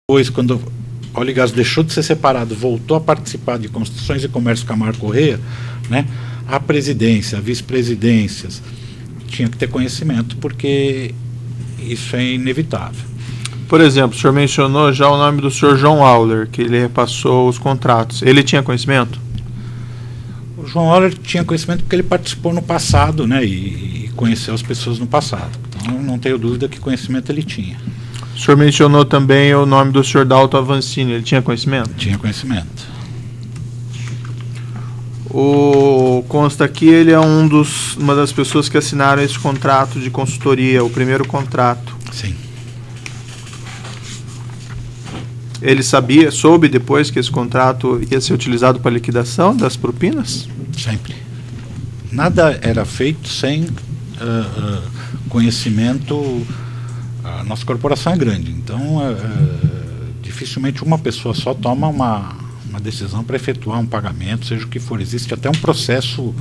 Depois, quando a Oligás deixou de ser separado, voltou a participar de Construções e Comércio Camargo Corrêa, né, a presidência, a vice-presidências, tinha que ter conhecimento, porque isso é inevitável. Por exemplo, o senhor mencionou já o nome do senhor João Auler, que ele repassou os contratos. Ele tinha conhecimento? O João Auler tinha conhecimento porque ele participou no passado, né, e conheceu as pessoas no passado. Então, não tenho dúvida que conhecimento ele tinha. O senhor mencionou também o nome do senhor Dalton Avancini. Ele tinha conhecimento? Tinha conhecimento. Consta aqui, ele é uma das pessoas que assinaram esse contrato de consultoria, o primeiro contrato. Sim. Ele soube depois que esse contrato ia ser utilizado para liquidação das propinas? Sempre. Nada era feito sem conhecimento. A nossa corporação é grande, então dificilmente uma pessoa só toma uma decisão para efetuar um pagamento, seja o que for. Existe até um processo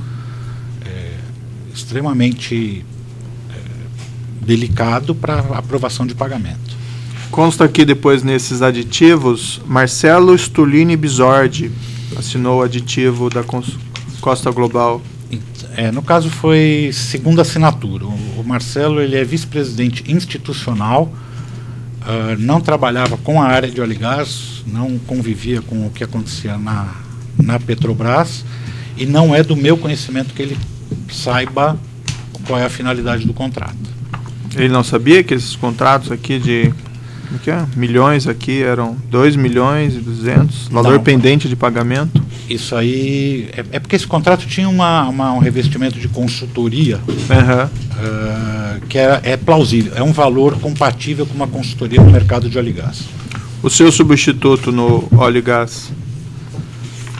extremamente delicado para aprovação de pagamento. Consta aqui depois nesses aditivos, Marcelo Stulini Bisordi assinou o aditivo da Costa Global. No caso foi segunda assinatura. O Marcelo, ele é vice-presidente institucional, não trabalhava com a área de óleo e gás, não convivia com o que acontecia na Petrobras, e não é do meu conhecimento que ele saiba qual é a finalidade do contrato. Ele não sabia que esses contratos aqui de milhões aqui eram 2 milhões e 200, valor não, pendente de pagamento? Isso aí é porque esse contrato tinha um revestimento de consultoria, que é plausível, é um valor compatível com uma consultoria no mercado de óleo e gás. O seu substituto no óleo e gás,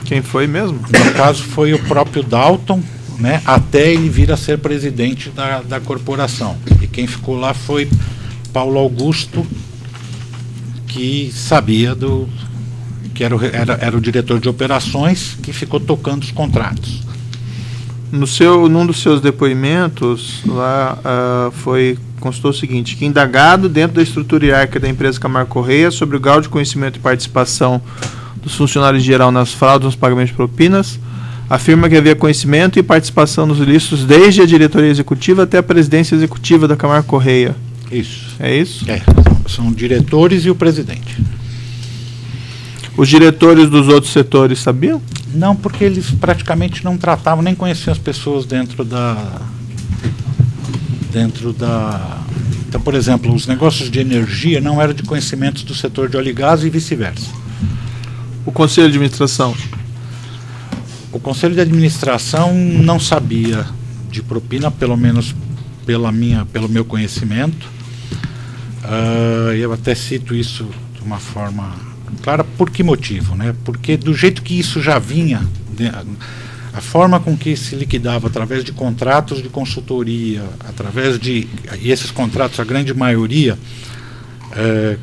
quem foi mesmo? No caso foi o próprio Dalton, né, até ele vir a ser presidente da corporação. E quem ficou lá foi Paulo Augusto, que sabia que era o diretor de operações, que ficou tocando os contratos. Num dos seus depoimentos, lá constou o seguinte, que indagado dentro da estrutura hierárquica da empresa Camargo Corrêa sobre o grau de conhecimento e participação dos funcionários em geral nas fraudes nos pagamentos de propinas, afirma que havia conhecimento e participação nos ilícitos desde a diretoria executiva até a presidência executiva da Camargo Corrêa. Isso. É isso? São diretores e o presidente. Os diretores dos outros setores sabiam? Não, porque eles praticamente não tratavam, nem conheciam as pessoas dentro da... Então, por exemplo, os negócios de energia não eram de conhecimentos do setor de óleo e gás e vice-versa. O Conselho de Administração? O Conselho de Administração não sabia de propina, pelo menos pelo meu conhecimento. Eu até cito isso de uma forma clara. Por que motivo, né? Porque do jeito que isso já vinha, a forma com que se liquidava através de contratos de consultoria, e esses contratos, a grande maioria,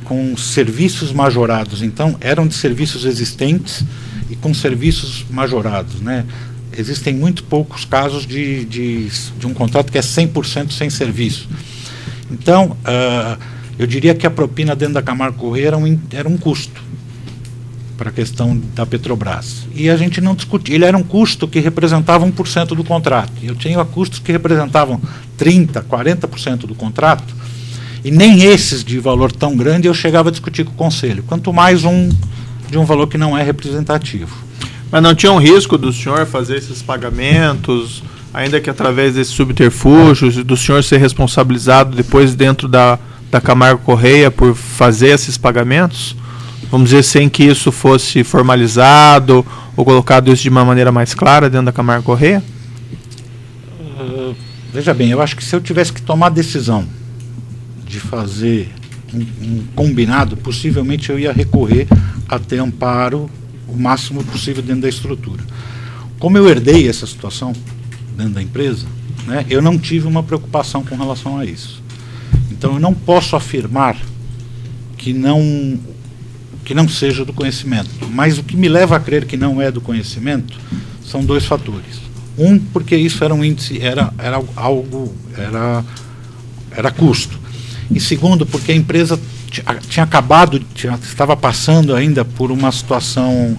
com serviços majorados, então eram de serviços existentes e com serviços majorados, né? Existem muito poucos casos de um contrato que é 100% sem serviço. Então, eu diria que a propina dentro da Camargo Corrêa era um custo para a questão da Petrobras. E a gente não discutia. Ele era um custo que representava 1% do contrato. Eu tinha custos que representavam 30%, 40% do contrato, e nem esses de valor tão grande eu chegava a discutir com o Conselho, quanto mais de um valor que não é representativo. Mas não tinha um risco do senhor fazer esses pagamentos, ainda que através desses subterfúgios, do senhor ser responsabilizado depois dentro da Camargo Corrêa por fazer esses pagamentos? Vamos dizer, sem que isso fosse formalizado ou colocado isso de uma maneira mais clara dentro da Camargo Corrêa? Veja bem, eu acho que se eu tivesse que tomar a decisão de fazer um combinado, possivelmente eu ia recorrer até amparo o máximo possível dentro da estrutura. Como eu herdei essa situação dentro da empresa, né, eu não tive uma preocupação com relação a isso. Então eu não posso afirmar que não seja do conhecimento. Mas o que me leva a crer que não é do conhecimento são dois fatores. Um, porque isso era um índice, era custo. E segundo, porque a empresa estava passando ainda por uma situação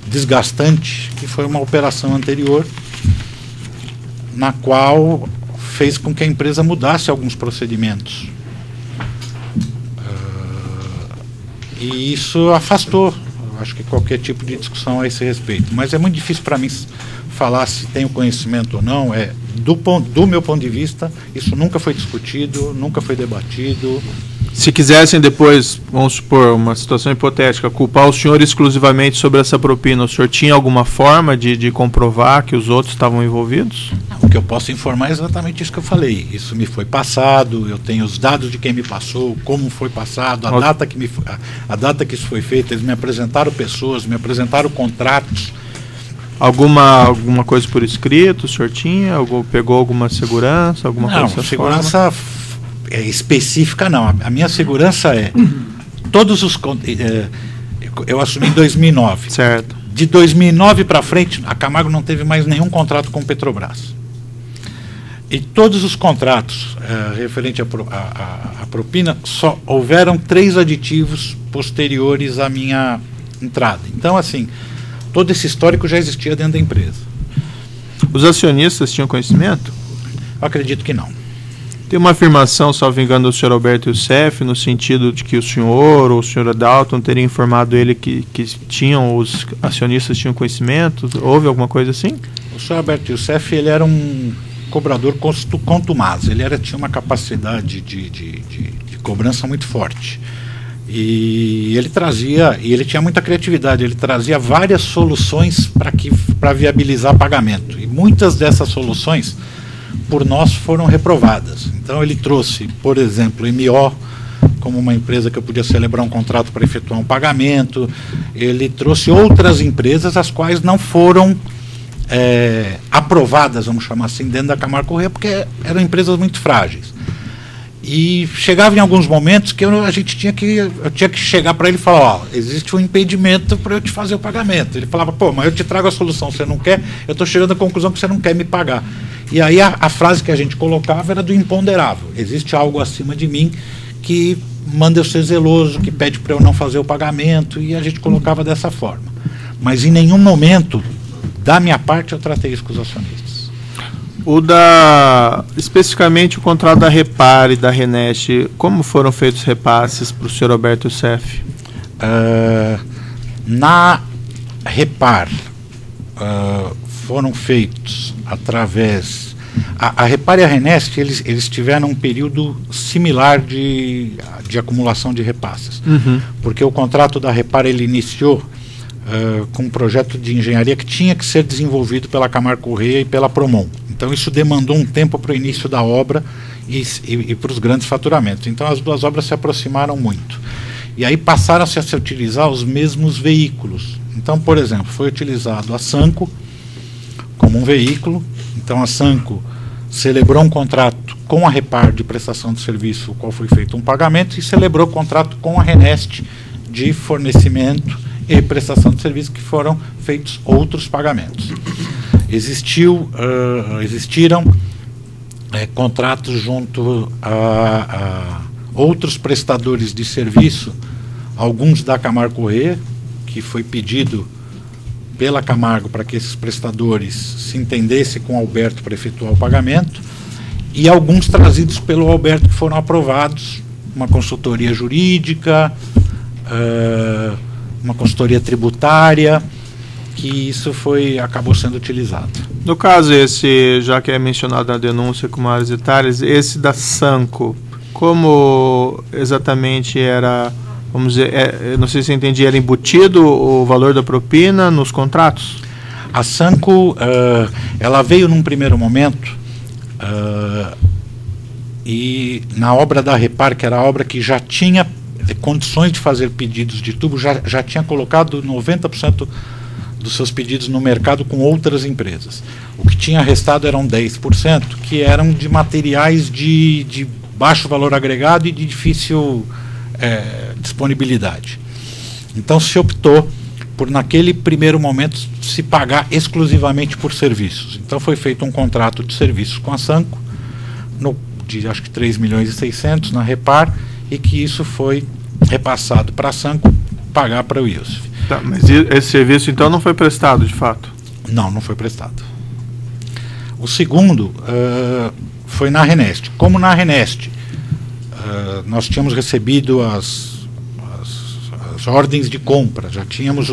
desgastante, que foi uma operação anterior, na qual fez com que a empresa mudasse alguns procedimentos. E isso afastou, acho que qualquer tipo de discussão a esse respeito. Mas é muito difícil para mim falar se tenho conhecimento ou não. Do meu ponto de vista, isso nunca foi discutido, nunca foi debatido. Se quisessem depois, vamos supor, uma situação hipotética, culpar o senhor exclusivamente sobre essa propina, o senhor tinha alguma forma de comprovar que os outros estavam envolvidos? O que eu posso informar é exatamente isso que eu falei. Isso me foi passado, eu tenho os dados de quem me passou, como foi passado, a data que isso foi feito. Eles me apresentaram pessoas, me apresentaram contratos. Alguma coisa por escrito, o senhor tinha? Pegou alguma segurança? Não, segurança específica não. A minha segurança é todos os... eu assumi em 2009. Certo. De 2009 para frente, a Camargo não teve mais nenhum contrato com Petrobras. E todos os contratos referentes à propina, só houveram 3 aditivos posteriores à minha entrada. Então, assim, todo esse histórico já existia dentro da empresa. Os acionistas tinham conhecimento? Eu acredito que não. Tem uma afirmação, salvo engano, do senhor Alberto Youssef, no sentido de que o senhor ou o senhor Adalton teria informado ele que os acionistas tinham conhecimento? Houve alguma coisa assim? O senhor Alberto Youssef, ele era um cobrador contumaz, ele tinha uma capacidade de cobrança muito forte. E ele tinha muita criatividade, ele trazia várias soluções para viabilizar pagamento. E muitas dessas soluções, por nós, foram reprovadas. Então ele trouxe, por exemplo, MO, como uma empresa que eu podia celebrar um contrato para efetuar um pagamento. Ele trouxe outras empresas, as quais não foram aprovadas, vamos chamar assim, dentro da Camargo Corrêa, porque eram empresas muito frágeis. E chegava em alguns momentos que eu tinha que chegar para ele e falar, ó, existe um impedimento para eu te fazer o pagamento. Ele falava, pô, mas eu te trago a solução, você não quer? Eu estou chegando à conclusão que você não quer me pagar. E aí a frase que a gente colocava era do imponderável. Existe algo acima de mim que manda eu ser zeloso, que pede para eu não fazer o pagamento, e a gente colocava dessa forma. Mas em nenhum momento, da minha parte, eu tratei isso com os acionistas. Especificamente o contrato da Repar e da Renest, como foram feitos repasses para o senhor Alberto Youssef? Na Repar, foram feitos através... A Repar e a Renest, eles tiveram um período similar de acumulação de repasses. Uhum. Porque o contrato da Repar, ele iniciou com um projeto de engenharia que tinha que ser desenvolvido pela Camargo Corrêa e pela Promon. Então isso demandou um tempo para o início da obra e para os grandes faturamentos. Então as duas obras se aproximaram muito. E aí passaram-se a se utilizar os mesmos veículos. Então, por exemplo, foi utilizado a Sanco como um veículo. Então a Sanco celebrou um contrato com a Repar de prestação de serviço, o qual foi feito um pagamento, e celebrou contrato com a Renest de fornecimento e prestação de serviço, que foram feitos outros pagamentos. Existiram contratos junto a outros prestadores de serviço, alguns da Camargo Corrêa, que foi pedido pela Camargo para que esses prestadores se entendessem com o Alberto para efetuar o pagamento, e alguns trazidos pelo Alberto que foram aprovados, uma consultoria jurídica, uma consultoria tributária, que isso acabou sendo utilizado. No caso esse, já que é mencionado na denúncia com maiores detalhes, esse da Sanco, como exatamente era, vamos dizer, não sei se eu entendi, era embutido o valor da propina nos contratos? A Sanco, ela veio num primeiro momento, e na obra da Repar, que era a obra que já tinha condições de fazer pedidos de tubo, já tinha colocado 90% dos seus pedidos no mercado com outras empresas. O que tinha restado eram 10%, que eram de materiais de baixo valor agregado e de difícil disponibilidade. Então se optou por, naquele primeiro momento, se pagar exclusivamente por serviços. Então foi feito um contrato de serviços com a Sanco, de acho que 3.600.000 na Repar, e que isso foi repassado para a Sanco pagar para o Iusf. Tá, mas esse serviço então não foi prestado de fato? Não, não foi prestado. O segundo foi na Renest. Como na Renest nós tínhamos recebido as ordens de compra, já tínhamos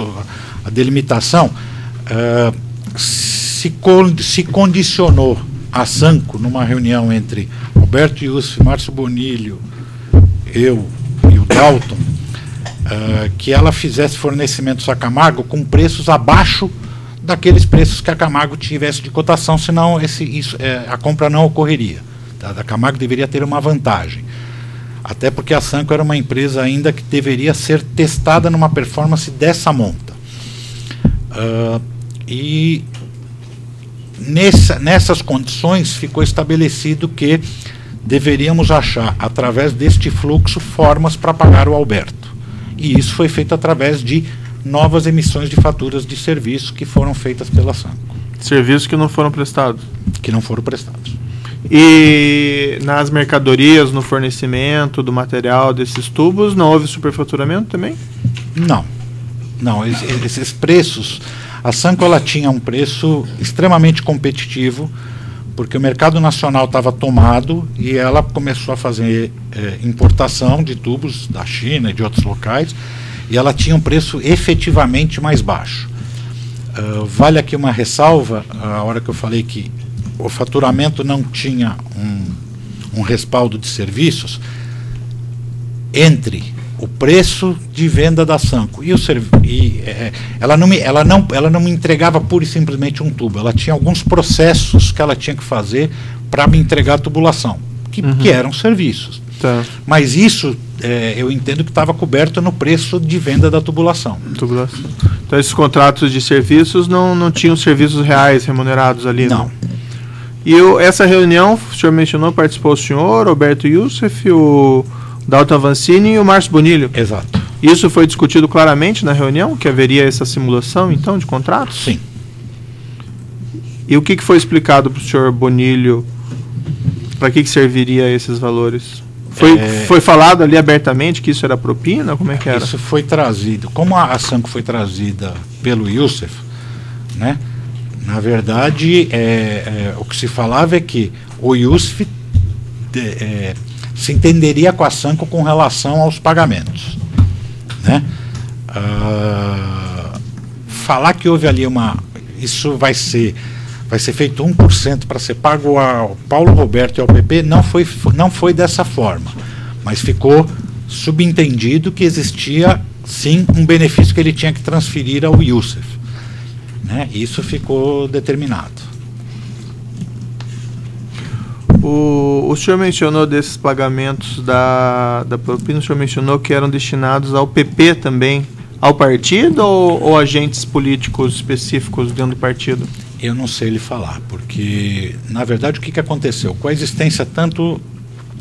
a delimitação, se condicionou a Sanco, numa reunião entre Alberto Iusf, Márcio Bonilho, eu e o Dalton, que ela fizesse fornecimentos a Camargo com preços abaixo daqueles preços que a Camargo tivesse de cotação, senão a compra não ocorreria. Tá? A Camargo deveria ter uma vantagem. Até porque a Sanco era uma empresa ainda que deveria ser testada numa performance dessa monta. E nessas condições ficou estabelecido que deveríamos achar, através deste fluxo, formas para pagar o Alberto. E isso foi feito através de novas emissões de faturas de serviço que foram feitas pela Sanco. Serviços que não foram prestados? Que não foram prestados. E nas mercadorias, no fornecimento do material desses tubos, não houve superfaturamento também? Não. Não, esses preços... A Sanco ela tinha um preço extremamente competitivo, porque o mercado nacional estava tomado e ela começou a fazer importação de tubos da China e de outros locais, e ela tinha um preço efetivamente mais baixo. Vale aqui uma ressalva, a hora que eu falei que o faturamento não tinha um respaldo de serviços, entre o preço de venda da Sanco ela não me entregava pura e simplesmente um tubo, ela tinha alguns processos que ela tinha que fazer para me entregar a tubulação, que eram serviços. Tá. Mas isso eu entendo que estava coberto no preço de venda da tubulação. Então esses contratos de serviços não tinham serviços reais remunerados ali? Não. Né? E essa reunião, o senhor mencionou, participou o senhor, Alberto Iusf, o Dalton Avancini e o Márcio Bonilho? Exato. Isso foi discutido claramente na reunião, que haveria essa simulação, então, de contratos? Sim. E o que foi explicado para o senhor Bonilho? Para que serviria esses valores? Foi falado ali abertamente que isso era propina? Como é que era? Isso foi trazido. Como a Sanco foi trazida pelo Iusf, né? Na verdade, o que se falava é que o Iusf se entenderia com a Sanco com relação aos pagamentos, né? Falar que houve ali isso vai ser feito 1% para ser pago ao Paulo Roberto e ao PP, não foi dessa forma, mas ficou subentendido que existia sim um benefício que ele tinha que transferir ao Iusf, né? Isso ficou determinado. O senhor mencionou desses pagamentos da propina, o senhor mencionou que eram destinados ao PP também, ao partido ou agentes políticos específicos dentro do partido? Eu não sei lhe falar, porque, na verdade, o que aconteceu? Com a existência tanto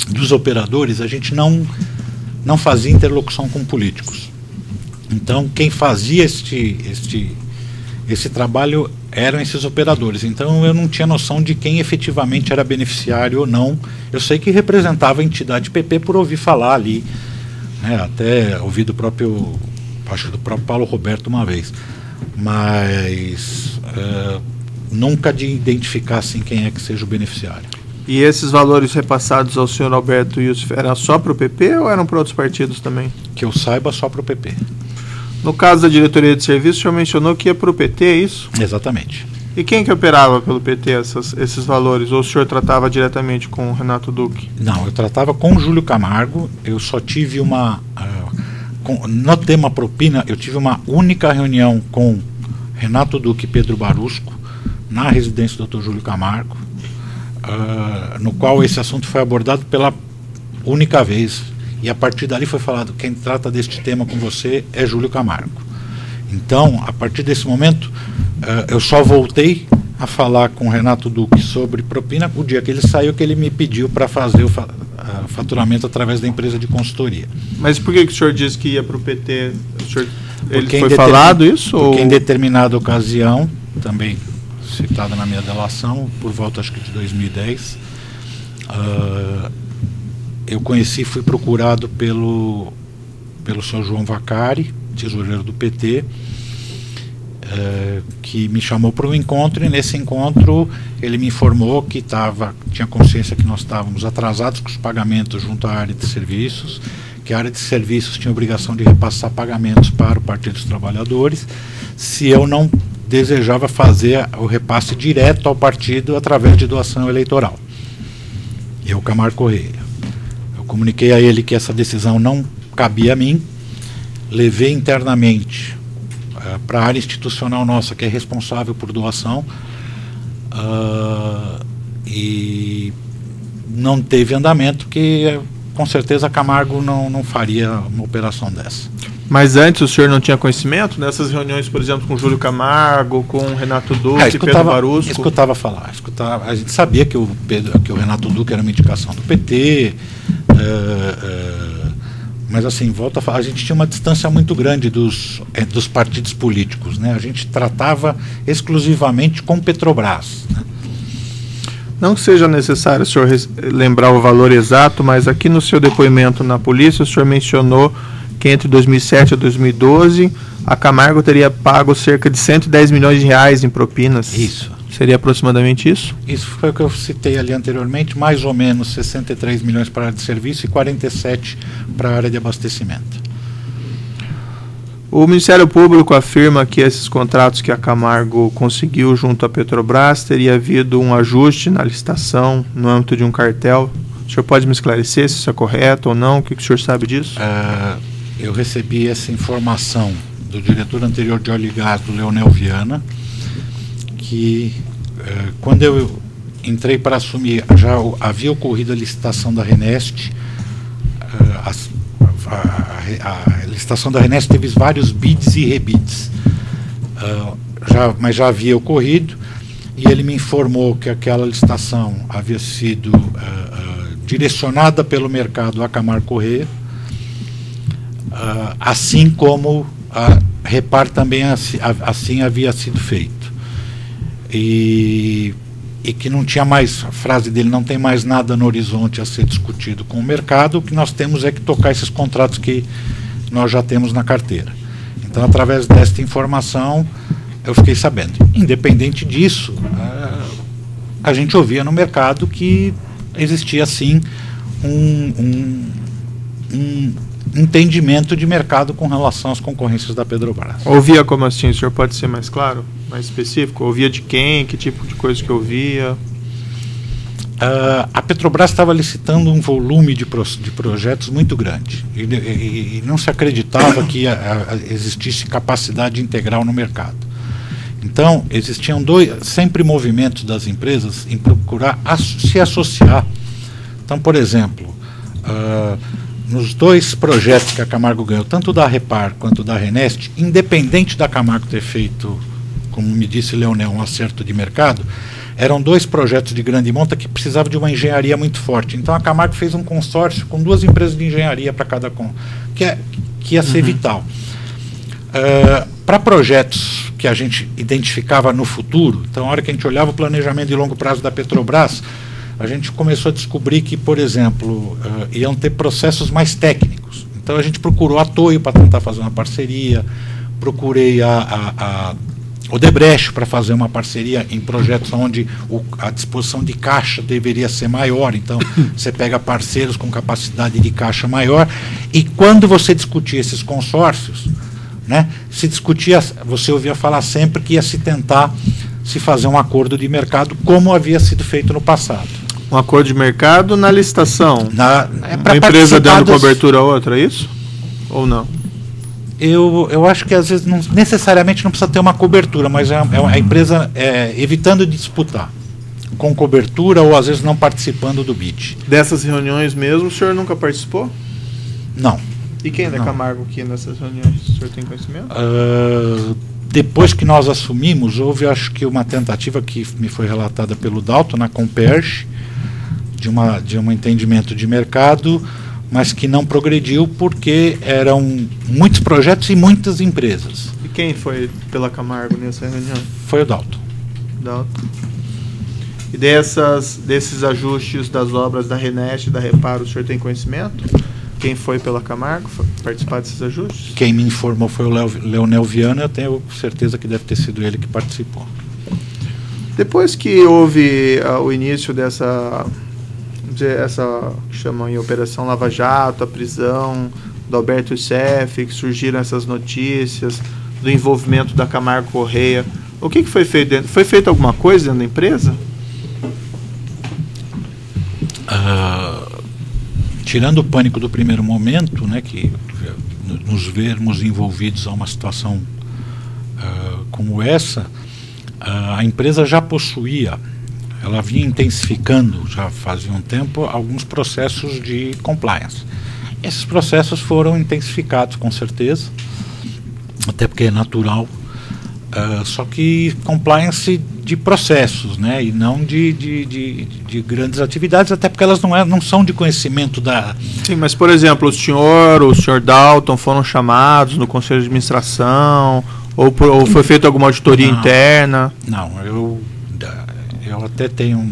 dos operadores, a gente não fazia interlocução com políticos. Então, quem fazia esse trabalho eram esses operadores. Então, eu não tinha noção de quem efetivamente era beneficiário ou não. Eu sei que representava a entidade PP por ouvir falar ali, né, até ouvi do próprio Paulo Roberto uma vez. Mas nunca de identificar assim, quem é que seja o beneficiário. E esses valores repassados ao senhor Alberto Iusf eram só para o PP ou eram para outros partidos também? Que eu saiba, só para o PP. No caso da diretoria de serviço, o senhor mencionou que ia para o PT, é isso? Exatamente. E quem que operava pelo PT esses valores? Ou o senhor tratava diretamente com o Renato Duque? Não, eu tratava com o Júlio Camargo. Eu só tive no tema propina, eu tive uma única reunião com Renato Duque e Pedro Barusco, na residência do Dr. Júlio Camargo, no qual esse assunto foi abordado pela única vez. E a partir dali foi falado, quem trata deste tema com você é Júlio Camargo. Então, a partir desse momento, eu só voltei a falar com o Renato Duque sobre propina o dia que ele saiu, que ele me pediu para fazer o faturamento através da empresa de consultoria. Mas por que o senhor disse que ia para o PT? Ele foi falado isso? Porque em determinada ocasião, também citada na minha delação, por volta acho que de 2010, Eu fui procurado pelo senhor João Vacari, tesoureiro do PT, que me chamou para um encontro, e nesse encontro ele me informou que tinha consciência que nós estávamos atrasados com os pagamentos junto à área de serviços, que a área de serviços tinha obrigação de repassar pagamentos para o Partido dos Trabalhadores, se eu não desejava fazer o repasse direto ao partido através de doação eleitoral. Eu, Camargo Correia. Eu comuniquei a ele que essa decisão não cabia a mim, levei internamente para a área institucional nossa, que é responsável por doação, e não teve andamento, que com certeza a Camargo não faria uma operação dessa. Mas antes o senhor não tinha conhecimento nessas reuniões, por exemplo, com Júlio Camargo, com Renato Duque, Pedro Barusco? Escutava falar. A gente sabia que o Renato Duque era uma indicação do PT, mas assim, volta a falar, a gente tinha uma distância muito grande dos partidos políticos, né? A gente tratava exclusivamente com Petrobras, né? Não que seja necessário o senhor lembrar o valor exato, mas aqui no seu depoimento na polícia o senhor mencionou que entre 2007 e 2012 a Camargo teria pago cerca de 110 milhões de reais em propinas. Isso. Seria aproximadamente isso? Isso foi o que eu citei ali anteriormente, mais ou menos 63 milhões para a área de serviço e 47 para a área de abastecimento. O Ministério Público afirma que esses contratos que a Camargo conseguiu junto à Petrobras teria havido um ajuste na licitação no âmbito de um cartel. O senhor pode me esclarecer se isso é correto ou não? O que o senhor sabe disso? Eu recebi essa informação do diretor anterior de óleo e gás, do Leonel Viana, que quando eu entrei para assumir, já havia ocorrido a licitação da Renest. A licitação da Renest teve vários bids e rebids, mas já havia ocorrido, e ele me informou que aquela licitação havia sido direcionada pelo mercado a Camargo Correia, assim como a Repar também assim havia sido feito. E que não tinha mais, a frase dele, não tem mais nada no horizonte a ser discutido com o mercado, o que nós temos é que tocar esses contratos que nós já temos na carteira. Então, através desta informação, eu fiquei sabendo. Independente disso, a gente ouvia no mercado que existia, sim, um entendimento de mercado com relação às concorrências da Petrobras. Ouvia como assim? O senhor pode ser mais claro, mais específico? Ouvia de quem? Que tipo de coisa que ouvia? A Petrobras estava licitando um volume de projetos muito grande, e não se acreditava que existisse capacidade integral no mercado. Então, existiam sempre movimentos das empresas em procurar se associar. Então, por exemplo, nos dois projetos que a Camargo ganhou, tanto da Repar quanto da Renest, independente da Camargo ter feito, como me disse Leonel, um acerto de mercado, eram dois projetos de grande monta que precisavam de uma engenharia muito forte. Então a Camargo fez um consórcio com duas empresas de engenharia para cada que ia ser vital. Para projetos que a gente identificava no futuro, então a hora que a gente olhava o planejamento de longo prazo da Petrobras, a gente começou a descobrir que, por exemplo, iam ter processos mais técnicos. Então a gente procurou a Toyo para tentar fazer uma parceria, procurei a Odebrecht para fazer uma parceria em projetos onde a disposição de caixa deveria ser maior. Então você pega parceiros com capacidade de caixa maior, e quando você discutia esses consórcios, né, se discutia, você ouvia falar sempre que ia se tentar se fazer um acordo de mercado, como havia sido feito no passado. Um acordo de mercado na licitação? Uma empresa dando cobertura a outra, é isso? Ou não? Eu acho que às vezes não necessariamente não precisa ter uma cobertura, mas a empresa evitando de disputar com cobertura, ou às vezes não participando do bid. Dessas reuniões mesmo, o senhor nunca participou? Não. E quem é da Camargo aqui nessas reuniões? O senhor tem conhecimento? Depois que nós assumimos, houve, acho que, uma tentativa que me foi relatada pelo Dalton na Comperge, de um entendimento de mercado, mas que não progrediu porque eram muitos projetos e muitas empresas. E quem foi pela Camargo nessa reunião? Foi o Dalton. E desses ajustes das obras da Renest e da Reparo, o senhor tem conhecimento? Quem foi pela Camargo participar desses ajustes? Quem me informou foi o Leonel Viana, eu tenho certeza que deve ter sido ele que participou. Depois que houve o início essa que chamam em Operação Lava Jato, a prisão do Alberto Youssef, que surgiram essas notícias do envolvimento da Camargo Correia, o que foi feito dentro? Foi feita alguma coisa dentro da empresa? Tirando o pânico do primeiro momento, né, que nos vermos envolvidos a uma situação como essa, a empresa já possuía, ela vinha intensificando, já fazia um tempo, alguns processos de compliance. Esses processos foram intensificados, com certeza, até porque é natural, só que compliance de processos, né, e não de grandes atividades, até porque elas não são de conhecimento da... Sim, mas, por exemplo, o senhor Dalton foram chamados no Conselho de Administração, ou foi feita alguma auditoria interna? Não, eu até tenho um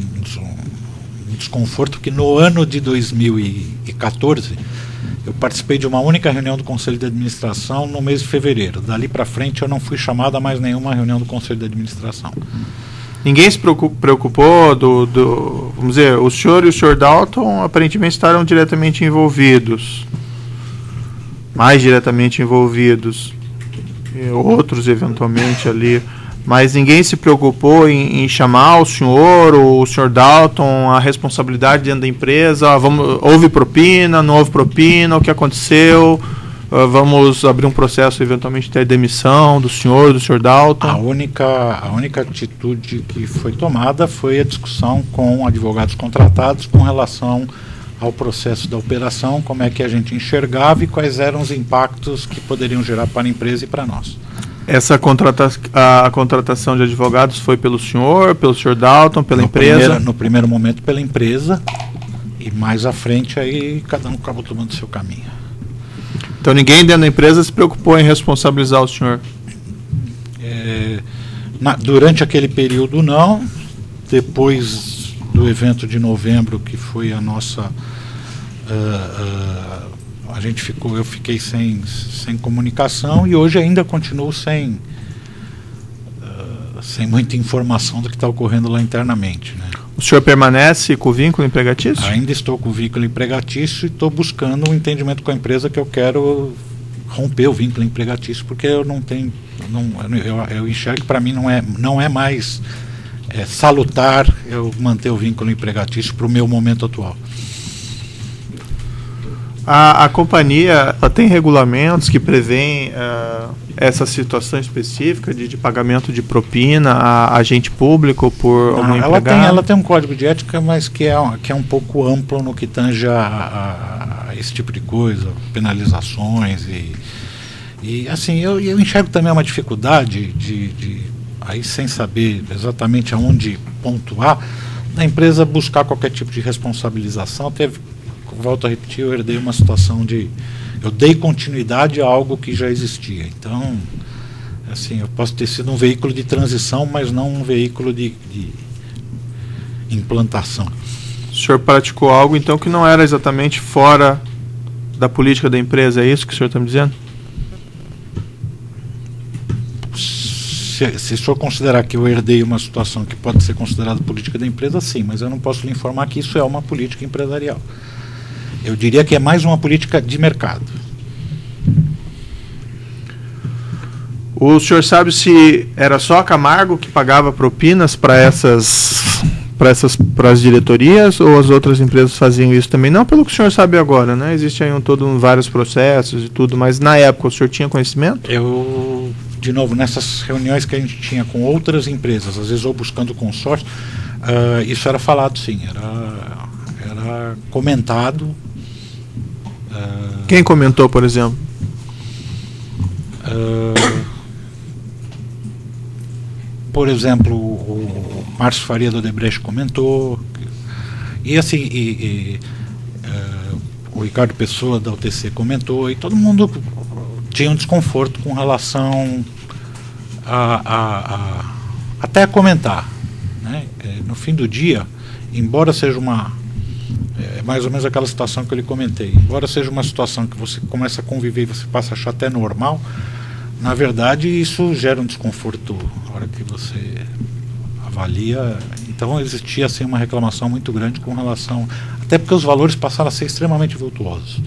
desconforto que no ano de 2014 eu participei de uma única reunião do Conselho de Administração no mês de fevereiro. Dali para frente eu não fui chamado a mais nenhuma reunião do Conselho de Administração. Ninguém se preocupou vamos dizer, o senhor e o senhor Dalton aparentemente estavam diretamente envolvidos, mais diretamente envolvidos, e outros eventualmente ali, mas ninguém se preocupou em chamar o senhor ou o senhor Dalton a responsabilidade dentro da empresa. Houve propina, não houve propina, o que aconteceu? Vamos abrir um processo eventualmente de demissão do senhor Dalton. A única atitude que foi tomada foi a discussão com advogados contratados com relação ao processo da operação, como é que a gente enxergava e quais eram os impactos que poderiam gerar para a empresa e para nós. Essa a contratação de advogados foi pelo senhor Dalton, pela empresa? No primeiro momento pela empresa, e mais à frente aí cada um acabou tomando seu caminho. Então ninguém dentro da empresa se preocupou em responsabilizar o senhor? Durante aquele período não, depois do evento de novembro, que foi a nossa... eu fiquei sem comunicação e hoje ainda continuo sem muita informação do que está ocorrendo lá internamente, né? O senhor permanece com o vínculo empregatício? Ainda estou com o vínculo empregatício e estou buscando um entendimento com a empresa que eu quero romper o vínculo empregatício, porque eu não tenho, eu enxergo que para mim não é mais salutar eu manter o vínculo empregatício para o meu momento atual. A companhia tem regulamentos que prevêem essa situação específica de pagamento de propina a agente público por um empregado? Ela tem um código de ética, mas que é um pouco amplo no que tange a esse tipo de coisa, penalizações e assim, eu enxergo também uma dificuldade aí sem saber exatamente aonde pontuar, da empresa buscar qualquer tipo de responsabilização. Volto a repetir, eu herdei uma situação eu dei continuidade a algo que já existia. Então, assim, eu posso ter sido um veículo de transição, mas não um veículo de implantação. O senhor praticou algo, então, que não era exatamente fora da política da empresa, é isso que o senhor está me dizendo? Se o senhor considerar que eu herdei uma situação que pode ser considerada política da empresa, sim, mas eu não posso lhe informar que isso é uma política empresarial. Eu diria que é mais uma política de mercado. O senhor sabe se era só a Camargo que pagava propinas para as diretorias, ou as outras empresas faziam isso também? Não pelo que o senhor sabe agora, né? Existem aí vários processos e tudo, mas na época o senhor tinha conhecimento? De novo, nessas reuniões que a gente tinha com outras empresas, às vezes ou buscando consórcio, isso era falado, sim, era comentado. Quem comentou, por exemplo? Por exemplo, o Márcio Faria do Odebrecht comentou, e assim, o Ricardo Pessoa da UTC comentou, e todo mundo tinha um desconforto com relação até a comentar, né? No fim do dia, embora seja mais ou menos aquela situação que eu lhe comentei, embora seja uma situação que você começa a conviver e você passa a achar até normal, na verdade isso gera um desconforto na hora que você avalia. Então existia assim uma reclamação muito grande com relação, até porque os valores passaram a ser extremamente vultuosos,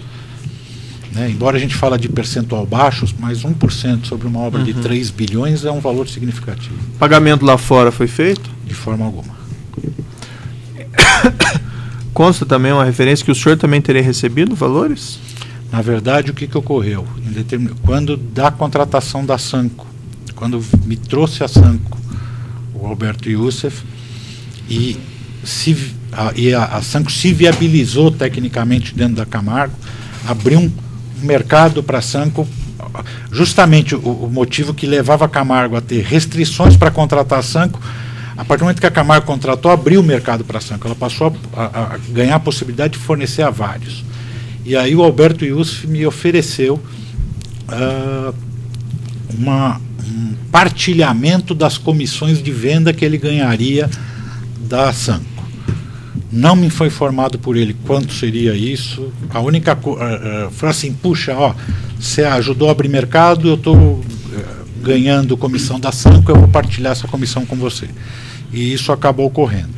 né? Embora a gente fale de percentual baixos, mas 1% sobre uma obra de 3 bilhões é um valor significativo. Pagamento lá fora foi feito? De forma alguma. Consta também uma referência que o senhor também teria recebido valores? Na verdade, o que ocorreu? Quando da contratação da Sanco, quando me trouxe a Sanco, o Alberto Youssef, e a Sanco se viabilizou tecnicamente dentro da Camargo, abriu um mercado para a Sanco, justamente o motivo que levava a Camargo a ter restrições para contratar a Sanco. A partir do momento que a Camargo contratou, abriu o mercado para a Sanco, ela passou a ganhar a possibilidade de fornecer a vários. E aí o Alberto Youssef me ofereceu um partilhamento das comissões de venda que ele ganharia da Sanco. Não me foi informado por ele quanto seria isso. A única coisa, foi assim, puxa, você ajudou a abrir mercado, eu estou ganhando comissão da Sanco, eu vou partilhar essa comissão com você. E isso acabou ocorrendo.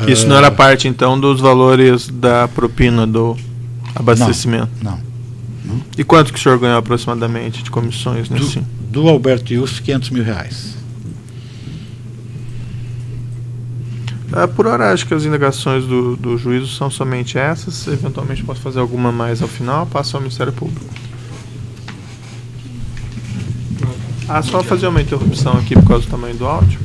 Isso não era parte, então, dos valores da propina do abastecimento? Não. E quanto que o senhor ganhou aproximadamente de comissões nesse? Do Alberto Youssef, R$500 mil. Por hora, acho que as indagações do juízo são somente essas. Eventualmente posso fazer alguma mais ao final, passo ao Ministério Público. Só fazer uma interrupção aqui por causa do tamanho do áudio.